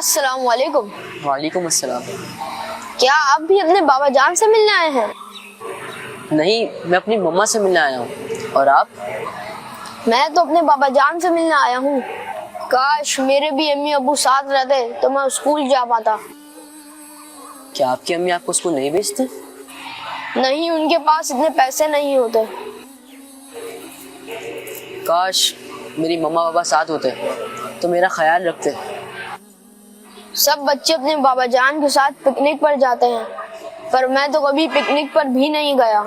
السلام علیکم۔ وعلیکم السلام۔ کیا آپ بھی اپنے بابا جان سے ملنے آئے ہیں؟ نہیں، میں اپنی مما سے ملنے آیا ہوں۔ اور آپ؟ میں تو اپنے بابا جان سے ملنے آیا ہوں۔ کاش میرے بھی امی ابو ساتھ رہتے تو میں اسکول جا پاتا۔ کیا آپ کی امی آپ کو اسکول نہیں بھیجتے؟ نہیں، ان کے پاس اتنے پیسے نہیں ہوتے۔ کاش میری مما بابا ساتھ ہوتے تو میرا خیال رکھتے۔ سب بچے اپنے بابا جان کے ساتھ پکنک پر جاتے ہیں، پر میں تو کبھی پکنک پر بھی نہیں گیا۔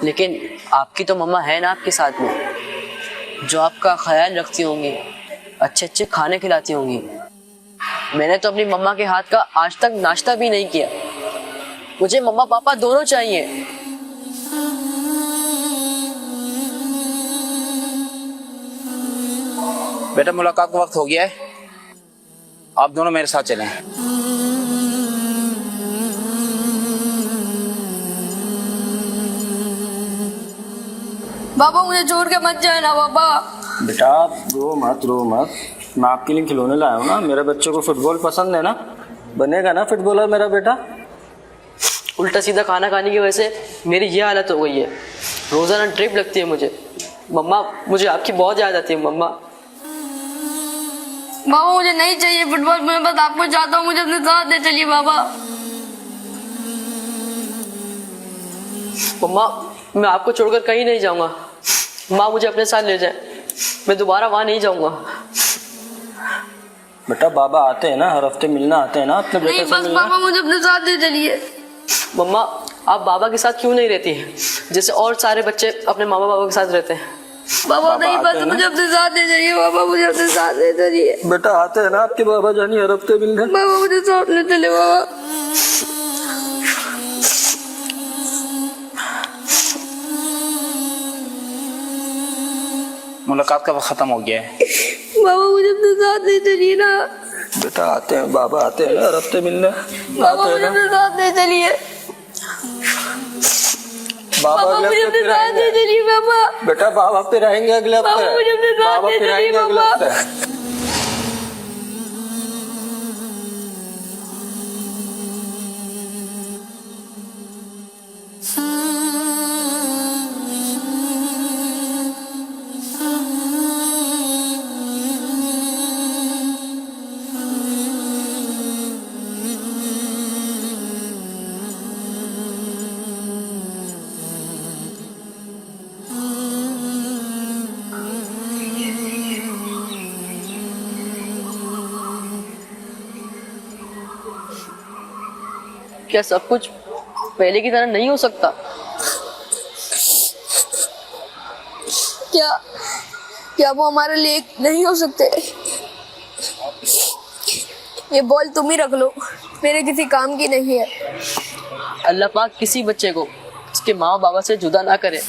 لیکن آپ کی تو مما ہے نا آپ کے ساتھ میں، جو آپ کا خیال رکھتی ہوں گی، اچھے اچھے کھانے کھلاتی ہوں گی۔ میں نے تو اپنی مما کے ہاتھ کا آج تک ناشتہ بھی نہیں کیا۔ مجھے مما پاپا دونوں چاہیے۔ بیٹا ملاقات کا وقت ہو گیا ہے، آپ دونوں میرے ساتھ چلیں۔ بابا مجھے چھوڑ کے مت جانا بابا۔ بیٹا رو مت، میں آپ کے لیے کھلونے لایا ہوں نا۔ میرے بچے کو فٹ بال پسند ہے نا، بنے گا نا فٹ بالر میرا بیٹا۔ الٹا سیدھا کھانا کھانے کی وجہ سے میری یہ حالت ہو گئی ہے، روزانہ ڈرپ لگتی ہے مجھے۔ مما مجھے آپ کی بہت یاد آتی ہے مما۔ بابا مجھے نہیں چاہیے فٹ بال، میں بس آپ کو چاہتا ہوں، مجھے اپنے ساتھ لے چلیے بابا۔ مما میں آپ کو چھوڑ کر کہیں نہیں جاؤں گا، ماں مجھے اپنے ساتھ لے جائیں، میں دوبارہ وہاں نہیں جاؤں گا۔ بیٹا بابا آتے ہیں نا، ہر ہفتے ملنا آتے ہیں نا اپنے بیٹے نہیں سے بس ملنا۔ بابا مجھے اپنے ساتھ لے چلیے۔ مما آپ بابا کے ساتھ کیوں نہیں رہتی ہیں جیسے اور سارے بچے اپنے ماما بابا کے ساتھ رہتے ہیں؟ بابا نہیں بس مجھے اپنے ساتھ لے چلیے بابا، مجھے اپنے ساتھ لے چلیے۔ بیٹا آتے ہیں نا آپ کے بابا جانی ہر ہفتے ملنے۔ بابا مجھے ساتھ لے چلے بابا۔ ملاقات کا وقت ختم ہو گیا ہے۔ بابا مجھے اپنے ساتھ لے چلیے نا۔ بیٹا آتے ہیں، بابا آتے ہیں نا ہر ہفتے ملنے۔ بابا مجھے اپنے ساتھ لے چلیے۔ بابا بابا اگلے مجھے ہفتے اپنے پھر ساتھ آئیں لے گے۔ چلیے بابا۔ بیٹا بابا پھر آئیں گے اگلے ہفتے۔ بابا مجھے اپنے ساتھ بابا لے پھر آئیں چلیے گے اگلے بابا۔ ہفتے۔ کیا سب کچھ پہلے کی طرح نہیں ہو سکتا؟ کیا وہ ہمارے لیے نہیں ہو سکتے؟ یہ بال تم ہی رکھ لو، میرے کسی کام کی نہیں ہے۔ اللہ پاک کسی بچے کو اس کے ماں بابا سے جدا نہ کرے۔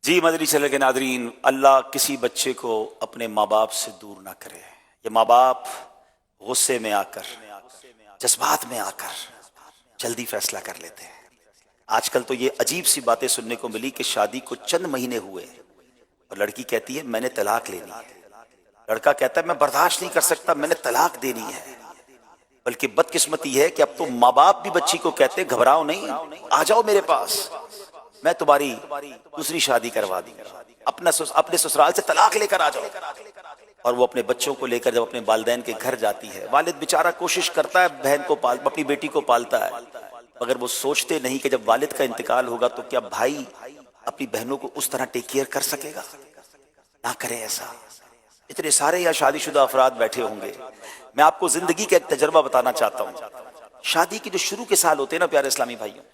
جی مدنی چینل کے ناظرین، اللہ کسی بچے کو اپنے ماں باپ سے دور نہ کرے۔ یہ ماں باپ غصے میں آ کر، جذبات میں آ کر جلدی فیصلہ کر لیتے ہیں۔ آج کل تو یہ عجیب سی باتیں سننے کو ملی کہ شادی کو چند مہینے ہوئے اور لڑکی کہتی ہے میں نے طلاق لینی ہے، لڑکا کہتا ہے میں برداشت نہیں کر سکتا، میں نے طلاق دینی ہے۔ بلکہ بدقسمتی ہے کہ اب تو ماں باپ بھی بچی کو کہتے ہیں گھبراؤ نہیں، آ جاؤ میرے پاس، میں تمہاری دوسری شادی کروا دوں گا، اپنے سسرال سے طلاق لے کر آ جاؤ۔ اور وہ اپنے بچوں کو لے کر جب اپنے والدین کے گھر جاتی ہے، والد بیچارہ کوشش کرتا ہے بہن کو اپنی بیٹی کو پالتا ہے، مگر وہ سوچتے نہیں کہ جب والد کا انتقال ہوگا تو کیا بھائی اپنی بہنوں کو اس طرح ٹیک کیئر کر سکے گا؟ نہ کرے ایسا۔ اتنے سارے یا شادی شدہ افراد بیٹھے ہوں گے، میں آپ کو زندگی کا ایک تجربہ بتانا چاہتا ہوں۔ شادی کے جو شروع کے سال ہوتے ہیں نا پیارے اسلامی بھائیوں،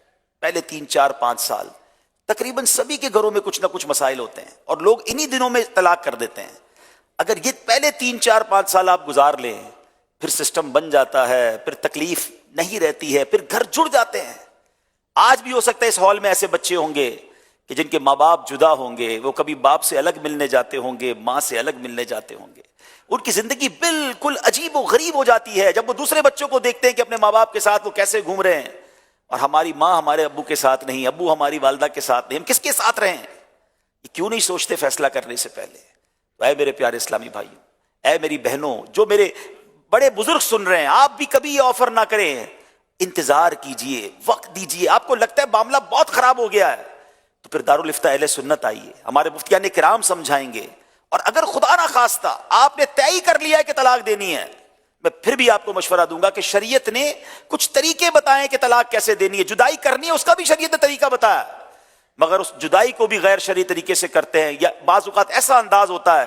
پہلے 3 4 5 سال تقریباً سبھی کے گھروں میں کچھ نہ کچھ مسائل ہوتے ہیں اور لوگ انہی دنوں میں طلاق کر دیتے ہیں۔ اگر یہ پہلے 3 4 5 سال آپ گزار لیں، پھر سسٹم بن جاتا ہے، پھر تکلیف نہیں رہتی ہے، پھر گھر جڑ جاتے ہیں۔ آج بھی ہو سکتا ہے اس ہال میں ایسے بچے ہوں گے کہ جن کے ماں باپ جدا ہوں گے، وہ کبھی باپ سے الگ ملنے جاتے ہوں گے، ماں سے الگ ملنے جاتے ہوں گے، ان کی زندگی بالکل عجیب و غریب ہو جاتی ہے جب وہ دوسرے بچوں کو دیکھتے ہیں کہ اپنے ماں باپ کے ساتھ وہ کیسے گھوم رہے ہیں، اور ہماری ماں ہمارے ابو کے ساتھ نہیں، ابو ہماری والدہ کے ساتھ نہیں، ہم کس کے ساتھ رہیں؟ یہ کیوں نہیں سوچتے فیصلہ کرنے سے پہلے؟ تو اے میرے پیارے اسلامی بھائیوں، اے میری بہنوں، جو میرے بڑے بزرگ سن رہے ہیں، آپ بھی کبھی یہ آفر نہ کریں، انتظار کیجئے، وقت دیجئے۔ آپ کو لگتا ہے معاملہ بہت خراب ہو گیا ہے تو پھر دارالافتاء اہل سنت آئیے، ہمارے مفتیان کرام سمجھائیں گے، اور اگر خدا نہ خواستہ آپ نے طے ہی کر لیا ہے کہ طلاق دینی ہے، میں پھر بھی آپ کو مشورہ دوں گا کہ شریعت نے کچھ طریقے بتائے کہ طلاق کیسے دینی ہے، جدائی کرنی ہے اس کا بھی شریعت نے طریقہ بتایا، مگر اس جدائی کو بھی غیر شرعی طریقے سے کرتے ہیں، یا بعض اوقات ایسا انداز ہوتا ہے۔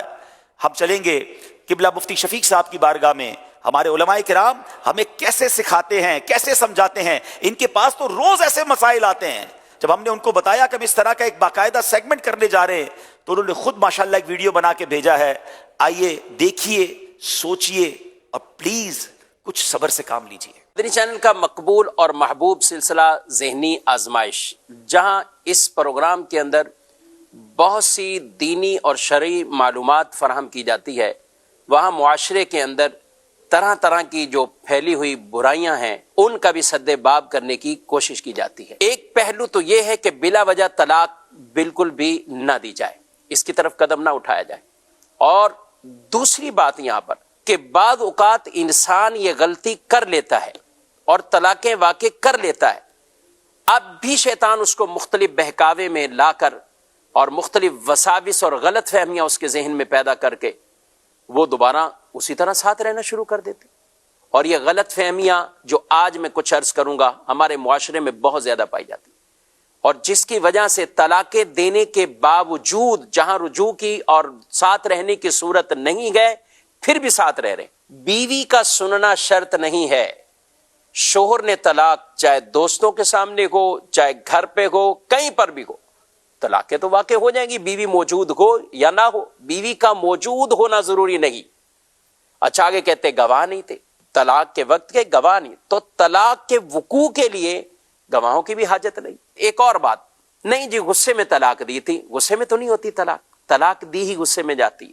ہم چلیں گے قبلہ مفتی شفیق صاحب کی بارگاہ میں، ہمارے علماء کرام ہمیں کیسے سکھاتے ہیں، کیسے سمجھاتے ہیں، ان کے پاس تو روز ایسے مسائل آتے ہیں۔ جب ہم نے ان کو بتایا کہ ہم اس طرح کا ایک باقاعدہ سیگمنٹ کرنے جا رہے ہیں تو انہوں نے خود ماشاءاللہ ایک ویڈیو بنا کے بھیجا ہے، آئیے دیکھیے، سوچئے اور پلیز کچھ صبر سے کام لیجئے۔ مدنی چینل کا مقبول اور محبوب سلسلہ ذہنی آزمائش، جہاں اس پروگرام کے اندر بہت سی دینی اور شرعی معلومات فراہم کی جاتی ہے، وہاں معاشرے کے اندر طرح طرح کی جو پھیلی ہوئی برائیاں ہیں ان کا بھی سد باب کرنے کی کوشش کی جاتی ہے۔ ایک پہلو تو یہ ہے کہ بلا وجہ طلاق بالکل بھی نہ دی جائے، اس کی طرف قدم نہ اٹھایا جائے، اور دوسری بات یہاں پر کہ بعض اوقات انسان یہ غلطی کر لیتا ہے اور طلاقیں واقع کر لیتا ہے، اب بھی شیطان اس کو مختلف بہکاوے میں لا کر اور مختلف وساوس اور غلط فہمیاں اس کے ذہن میں پیدا کر کے وہ دوبارہ اسی طرح ساتھ رہنا شروع کر دیتے، اور یہ غلط فہمیاں جو آج میں کچھ عرض کروں گا ہمارے معاشرے میں بہت زیادہ پائی جاتی، اور جس کی وجہ سے طلاقیں دینے کے باوجود جہاں رجوع کی اور ساتھ رہنے کی صورت نہیں گئے پھر بھی ساتھ رہ رہے۔ بیوی کا سننا شرط نہیں ہے، شوہر نے طلاق چاہے دوستوں کے سامنے ہو، چاہے گھر پہ ہو، کہیں پر بھی ہو، طلاقیں تو واقع ہو جائیں گی، بیوی موجود ہو یا نہ ہو، بیوی کا موجود ہونا ضروری نہیں۔ اچھا آگے کہتے گواہ نہیں تھے، طلاق کے وقت کے گواہ نہیں، تو طلاق کے وقوع کے لیے گواہوں کی بھی حاجت نہیں۔ ایک اور بات، نہیں جی غصے میں طلاق دی تھی، غصے میں تو نہیں ہوتی طلاق، طلاق دی ہی غصے میں جاتی۔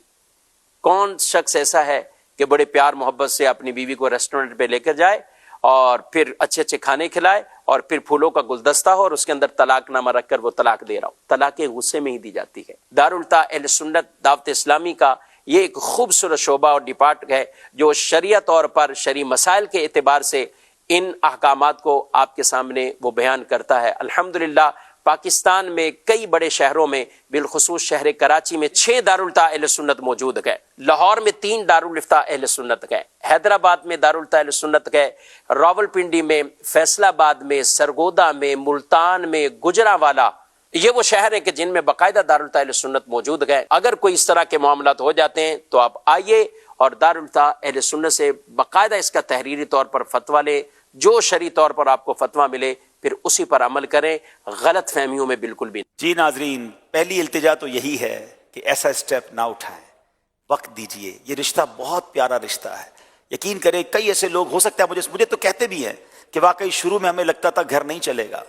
کون شخص ایسا ہے کہ بڑے پیار محبت سے اپنی بیوی کو ریسٹورنٹ پہ لے کر جائے اور پھر اچھے اچھے کھانے کھلائے اور پھر پھولوں کا گلدستہ ہو اور اس کے اندر طلاق نامہ رکھ کر وہ طلاق دے رہا ہو؟ طلاق غصے میں ہی دی جاتی ہے۔ دارالفتاء اہل سنت دعوت اسلامی کا یہ ایک خوبصورت شعبہ اور ڈپارٹ ہے جو شرعیہ طور پر شرعی مسائل کے اعتبار سے ان احکامات کو آپ کے سامنے وہ بیان کرتا ہے۔ الحمدللہ پاکستان میں کئی بڑے شہروں میں بالخصوص شہر کراچی میں 6 دارالفتاء اہل سنت موجود ہے، لاہور میں 3 دارالفتاء اہل سنت ہے، حیدرآباد میں دارالفتاء اہل سنت ہے، راولپنڈی میں، فیصل آباد میں، سرگودا میں، ملتان میں، گجرانوالہ، یہ وہ شہر ہیں کہ جن میں باقاعدہ دارالفتاء اہل سنت موجود ہے۔ اگر کوئی اس طرح کے معاملات ہو جاتے ہیں تو آپ آئیے اور دارالفتاء اہل سنت سے باقاعدہ اس کا تحریری طور پر فتویٰ لیں، جو شرعی طور پر آپ کو فتویٰ ملے پھر اسی پر عمل کریں، غلط فہمیوں میں بالکل بھی نہیں۔ جی ناظرین، پہلی التجا تو یہی ہے کہ ایسا اسٹیپ نہ اٹھائیں، وقت دیجئے، یہ رشتہ بہت پیارا رشتہ ہے۔ یقین کریں کئی ایسے لوگ ہو سکتا ہے مجھے تو کہتے بھی ہیں کہ واقعی شروع میں ہمیں لگتا تھا گھر نہیں چلے گا،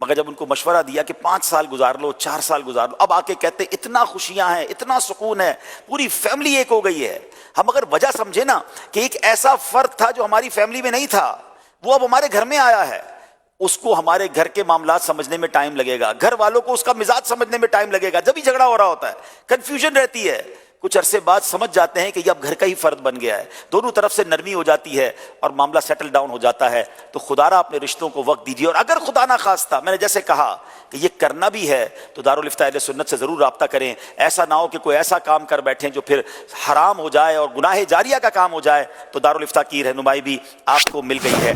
مگر جب ان کو مشورہ دیا کہ 5 سال گزار لو، 4 سال گزار لو، اب آ کے کہتے اتنا خوشیاں ہیں، اتنا سکون ہے، پوری فیملی ایک ہو گئی ہے۔ ہم اگر وجہ سمجھے نا کہ ایک ایسا فرد تھا جو ہماری فیملی میں نہیں تھا، وہ اب ہمارے گھر میں آیا ہے، اس کو ہمارے گھر کے معاملات سمجھنے میں ٹائم لگے گا، گھر والوں کو اس کا مزاج سمجھنے میں ٹائم لگے گا، جب ہی جھگڑا ہو رہا ہوتا ہے کنفیوژن رہتی ہے، کچھ عرصے بعد سمجھ جاتے ہیں کہ یہ اب گھر کا ہی فرد بن گیا ہے، دونوں طرف سے نرمی ہو جاتی ہے اور معاملہ سیٹل ڈاؤن ہو جاتا ہے۔ تو خدا را اپنے رشتوں کو وقت دیجیے، اور اگر خدا نہ خواستہ میں نے جیسے کہا کہ یہ کرنا بھی ہے تو دارالفتاء اہل سنت سے ضرور رابطہ کریں، ایسا نہ ہو کہ کوئی ایسا کام کر بیٹھیں جو پھر حرام ہو جائے اور گناہ جاریہ کا کام ہو جائے، تو دارالفتاء کی رہنمائی بھی آپ کو مل گئی ہے۔